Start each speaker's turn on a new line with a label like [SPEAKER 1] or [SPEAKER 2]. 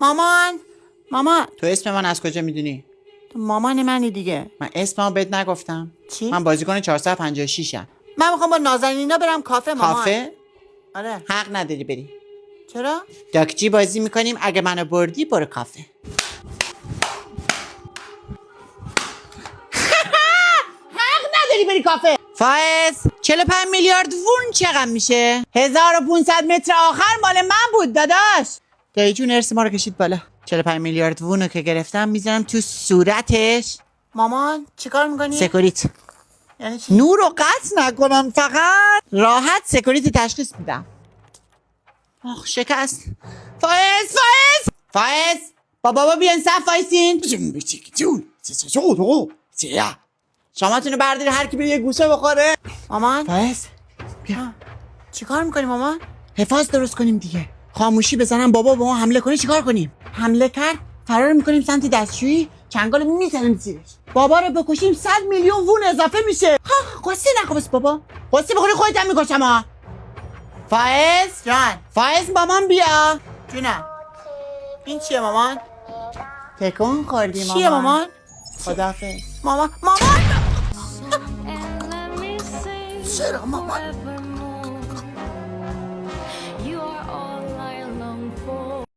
[SPEAKER 1] مامان
[SPEAKER 2] تو اسم من از کجا میدونی؟
[SPEAKER 1] تو مامان منی دیگه.
[SPEAKER 2] من اسممو بهت نگفتم.
[SPEAKER 1] چی؟
[SPEAKER 2] من بازیکن 456 ام.
[SPEAKER 1] من میخوام با نازنینا برم کافه مامان.
[SPEAKER 2] کافه؟
[SPEAKER 1] آره.
[SPEAKER 2] حق نداری بری.
[SPEAKER 1] چرا؟
[SPEAKER 2] داکچی بازی میکنیم، اگه منو بردی برو کافه. حق نداری بری کافه. فائز 45 میلیارد وون چقدر میشه؟ 1500 متر آخر مال من بود داداش. دایی جون ارث ما رو کشید بالا. 45 میلیارد وونو که گرفتم میذارم تو صورتش.
[SPEAKER 1] مامان چیکار میکنی؟
[SPEAKER 2] سکوریت.
[SPEAKER 1] یعنی چی؟
[SPEAKER 2] نور رو قطع نکنم، فقط راحت سکوریتی تشخیص میدم. آخ شکست. فائز با بابا بیان صف وایسین. شما تونو برداری هر کی به یه گوشه بخوره.
[SPEAKER 1] مامان
[SPEAKER 2] فائز بیا
[SPEAKER 1] چیکار میکنی مامان؟
[SPEAKER 2] حفاظ درست کنیم دیگه. خاموشی بزنم بابا با ما حمله کنه چیکار کنیم؟ حمله کرد فرار میکنیم سمت دستشویی، چنگال میزنیم زیرش. بابا رو بکشیم 100 میلیون وون اضافه میشه. قصه نکن بس بابا. قصه بخوری خودت هم میکشم ها. فائز
[SPEAKER 1] جان
[SPEAKER 2] فائز مامان بیا.
[SPEAKER 1] جونم. این چیه مامان؟
[SPEAKER 2] تکون خوردی مامان.
[SPEAKER 1] چیه مامان؟
[SPEAKER 2] خداحافظ.
[SPEAKER 1] مامان چرا مامان؟